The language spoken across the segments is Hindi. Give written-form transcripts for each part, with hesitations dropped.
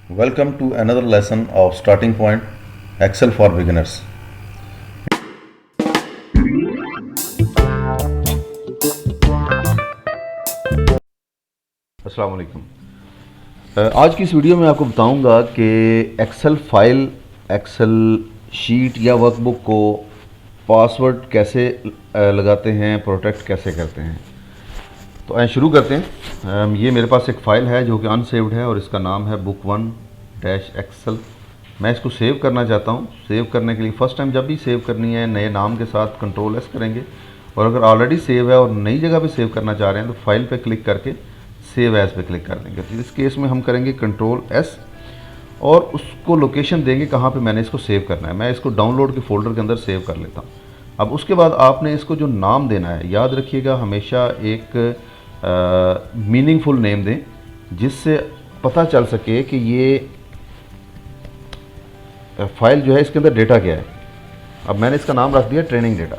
Welcome to another lesson of Starting Point Excel for Beginners. अस्सलाम वालेकुम। आज की इस वीडियो में आपको बताऊंगा कि एक्सेल फाइल, एक्सेल शीट या वर्कबुक को पासवर्ड कैसे लगाते हैं, प्रोटेक्ट कैसे करते हैं। तो आइए शुरू करते हैं। ये मेरे पास एक फ़ाइल है जो कि अनसेव्ड है और इसका नाम है book1-excel। मैं इसको सेव करना चाहता हूँ। सेव करने के लिए फ़र्स्ट टाइम जब भी सेव करनी है नए नाम के साथ Ctrl+S करेंगे, और अगर ऑलरेडी सेव है और नई जगह पे सेव करना चाह रहे हैं तो फाइल पे क्लिक करके सेव एज़ पे क्लिक कर देंगे। तो इस केस में हम करेंगे Ctrl+S और उसको लोकेशन देंगे कहाँ पे मैंने इसको सेव करना है। मैं इसको डाउनलोड के फ़ोल्डर के अंदर सेव कर लेता हूँ। अब उसके बाद आपने इसको जो नाम देना है, याद रखिएगा हमेशा एक मीनिंगफुल नेम दें जिससे पता चल सके कि ये फाइल जो है इसके अंदर डेटा क्या है। अब मैंने इसका नाम रख दिया ट्रेनिंग डेटा।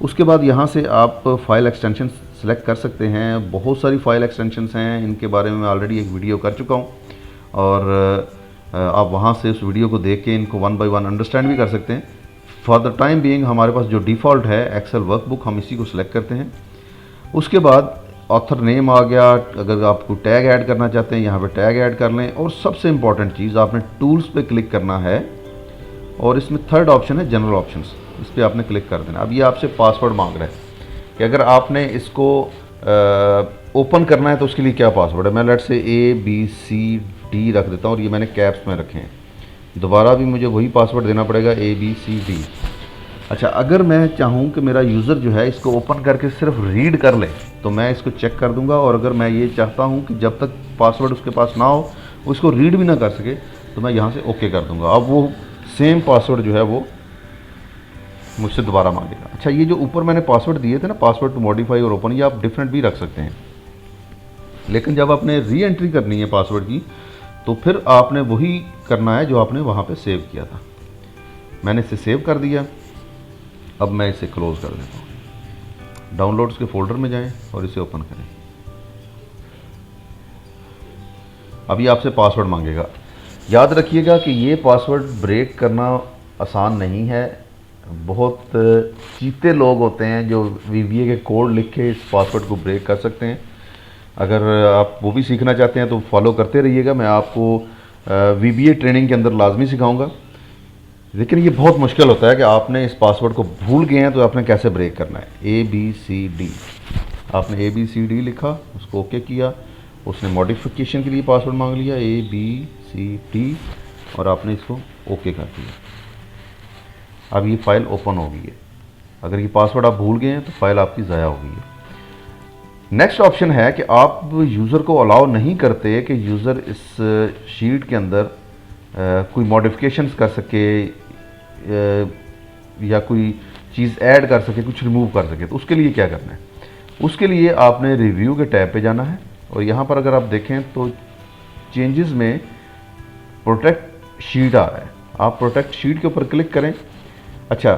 उसके बाद यहाँ से आप फाइल एक्सटेंशन सेलेक्ट कर सकते हैं। बहुत सारी फाइल एक्सटेंशंस हैं, इनके बारे में मैं ऑलरेडी एक वीडियो कर चुका हूँ और आप वहाँ से उस वीडियो को देख के इनको वन बाय वन अंडरस्टैंड भी कर सकते हैं। फॉर द टाइम बीइंग हमारे पास जो डिफ़ॉल्ट है एक्सेल वर्कबुक, हम इसी को सिलेक्ट करते हैं। उसके बाद ऑथर नेम आ गया। अगर आपको टैग ऐड करना चाहते हैं यहाँ पे टैग ऐड कर लें। और सबसे इम्पॉर्टेंट चीज़, आपने टूल्स पे क्लिक करना है और इसमें थर्ड ऑप्शन है जनरल ऑप्शंस, इस पर आपने क्लिक कर देना। अब ये आपसे पासवर्ड मांग रहा है कि अगर आपने इसको ओपन करना है तो उसके लिए क्या पासवर्ड है। मैं लेट से ABCD रख देता हूँ और ये मैंने कैप्स में रखे हैं। दोबारा भी मुझे वही पासवर्ड देना पड़ेगा ABCD। अच्छा, अगर मैं चाहूँ कि मेरा यूज़र जो है इसको ओपन करके सिर्फ रीड कर ले तो मैं इसको चेक कर दूंगा, और अगर मैं ये चाहता हूँ कि जब तक पासवर्ड उसके पास ना हो वो इसको रीड भी ना कर सके तो मैं यहाँ से ओके कर दूंगा। अब वो सेम पासवर्ड जो है वो मुझसे दोबारा मांगेगा। अच्छा, ये जो ऊपर मैंने पासवर्ड दिए थे ना, पासवर्ड टू मॉडिफाई और ओपन, ये आप डिफरेंट भी रख सकते हैं, लेकिन जब आपने री एंट्री करनी है पासवर्ड की तो फिर आपने वही करना है जो आपने वहाँ पे सेव किया था। मैंने इसे सेव कर दिया। अब मैं इसे क्लोज कर देता हूँ। डाउनलोड्स के फोल्डर में जाएं और इसे ओपन करें। अभी आपसे पासवर्ड मांगेगा। याद रखिएगा कि ये पासवर्ड ब्रेक करना आसान नहीं है। बहुत चीते लोग होते हैं जो VBA के कोड लिख के इस पासवर्ड को ब्रेक कर सकते हैं। अगर आप वो भी सीखना चाहते हैं तो फॉलो करते रहिएगा। मैं आपको VBA ट्रेनिंग के अंदर लाजमी सिखाऊंगा। लेकिन ये बहुत मुश्किल होता है कि आपने इस पासवर्ड को भूल गए हैं तो आपने कैसे ब्रेक करना है। ABCD, आपने ABCD लिखा, उसको ओके किया, उसने मॉडिफिकेशन के लिए पासवर्ड मांग लिया ABCD और आपने इसको ओके कर दिया। अब ये फ़ाइल ओपन हो गई है। अगर ये पासवर्ड आप भूल गए हैं तो फाइल आपकी ज़ाया हो गई है। नेक्स्ट ऑप्शन है कि आप यूज़र को अलाउ नहीं करते कि यूज़र इस शीट के अंदर कोई मॉडिफिकेशंस कर सके या कोई चीज़ ऐड कर सके, कुछ रिमूव कर सके। तो उसके लिए क्या करना है, उसके लिए आपने रिव्यू के टैब पे जाना है और यहाँ पर अगर आप देखें तो चेंजेस में प्रोटेक्ट शीट आ रहा है। आप प्रोटेक्ट शीट के ऊपर क्लिक करें। अच्छा,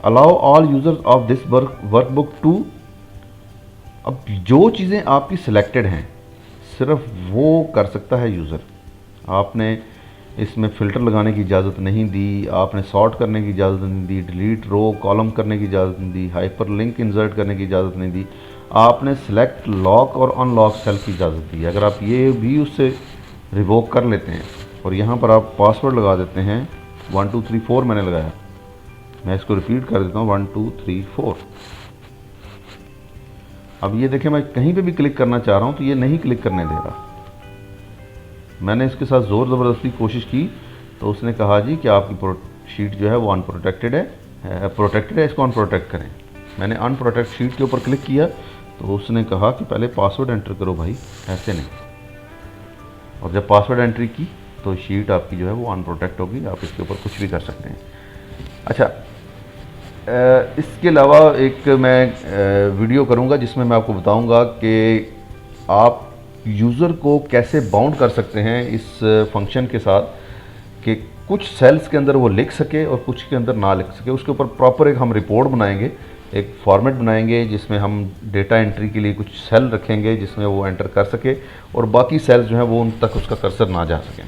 allow all users of this workbook to. अब जो चीज़ें आपकी सिलेक्टेड हैं सिर्फ वो कर सकता है यूज़र। आपने इसमें फ़िल्टर लगाने की इजाज़त नहीं दी, आपने सॉर्ट करने की इजाज़त नहीं दी, डिलीट रो कॉलम करने की इजाज़त नहीं दी, हाइपर लिंक इंसर्ट करने की इजाज़त नहीं दी। आपने सिलेक्ट लॉक और अनलॉक सेल की इजाज़त दी। अगर आप ये भी उससे रिवोक कर लेते हैं और यहाँ पर आप पासवर्ड लगा देते हैं 1 2 3 4 मैंने लगाया, मैं इसको रिपीट कर देता हूँ 1 2 3 4। अब ये देखें, मैं कहीं पे भी क्लिक करना चाह रहा हूँ तो ये नहीं क्लिक करने दे रहा। मैंने इसके साथ ज़ोर ज़बरदस्ती कोशिश की तो उसने कहा जी कि आपकी शीट जो है वो अनप्रोटेक्टेड है, इसको अनप्रोटेक्ट करें। मैंने अनप्रोटेक्ट शीट के ऊपर क्लिक किया तो उसने कहा कि पहले पासवर्ड एंटर करो भाई, ऐसे नहीं। और जब पासवर्ड एंट्री की तो शीट आपकी जो है वो अनप्रोटेक्ट होगी। आप इसके ऊपर कुछ भी कर सकते हैं। अच्छा, इसके अलावा एक मैं वीडियो करूंगा जिसमें मैं आपको बताऊंगा कि आप यूज़र को कैसे बाउंड कर सकते हैं इस फंक्शन के साथ कि कुछ सेल्स के अंदर वो लिख सके और कुछ के अंदर ना लिख सके। उसके ऊपर प्रॉपर एक हम रिपोर्ट बनाएंगे, एक फॉर्मेट बनाएंगे जिसमें हम डेटा एंट्री के लिए कुछ सेल रखेंगे जिसमें वो एंटर कर सके और बाकी सेल्स जो हैं वो उन तक उसका कर्सर ना जा सकें।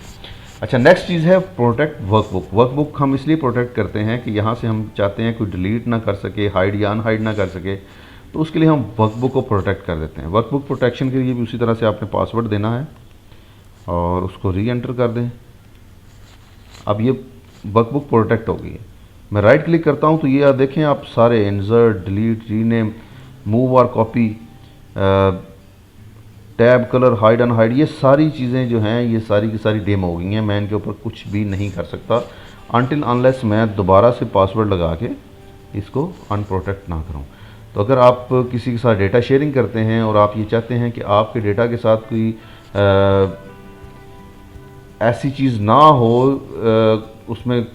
अच्छा, नेक्स्ट चीज़ है प्रोटेक्ट वर्कबुक। वर्कबुक हम इसलिए प्रोटेक्ट करते हैं कि यहाँ से हम चाहते हैं कोई डिलीट ना कर सके, हाइड या अनहाइड ना कर सके, तो उसके लिए हम वर्कबुक को प्रोटेक्ट कर देते हैं। वर्कबुक प्रोटेक्शन के लिए भी उसी तरह से आपने पासवर्ड देना है और उसको री एंटर कर दें। अब ये वर्कबुक प्रोटेक्ट हो गई है। मैं राइट क्लिक करता हूँ तो ये देखें आप सारे इंसर्ट, डिलीट, रीनेम, मूव और copy, tab, colour, hide unhide, ये सारी चीज़ें जो हैं ये सारी की सारी डेमो हो गई हैं। मैं इनके ऊपर कुछ भी नहीं कर सकता अनटिल अनलेस मैं दोबारा से पासवर्ड लगा के इसको अनप्रोटेक्ट ना करूं। तो अगर आप किसी के साथ डेटा शेयरिंग करते हैं और आप ये चाहते हैं कि आपके डेटा के साथ कोई ऐसी चीज़ ना हो, उसमें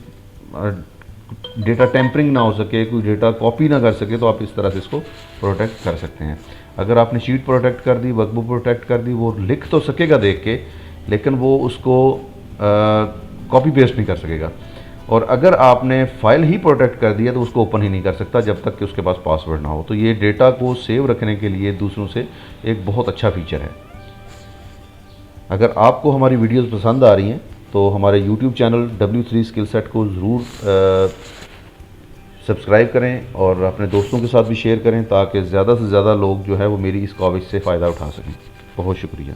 डेटा टेम्परिंग ना हो सके, कोई डेटा कॉपी ना कर सके, तो आप इस तरह से इसको प्रोटेक्ट कर सकते हैं। अगर आपने शीट प्रोटेक्ट कर दी, वर्कबुक प्रोटेक्ट कर दी, वो लिख तो सकेगा देख के, लेकिन वो उसको कॉपी पेस्ट नहीं कर सकेगा। और अगर आपने फाइल ही प्रोटेक्ट कर दिया तो उसको ओपन ही नहीं कर सकता जब तक कि उसके पास पासवर्ड ना हो। तो ये डेटा को सेव रखने के लिए दूसरों से एक बहुत अच्छा फीचर है। अगर आपको हमारी वीडियोस पसंद आ रही हैं तो हमारे YouTube channel W3 skill set को ज़रूर सब्सक्राइब करें और अपने दोस्तों के साथ भी शेयर करें ताकि ज़्यादा से ज़्यादा लोग जो है वो मेरी इस कॉविश से फ़ायदा उठा सकें। बहुत शुक्रिया।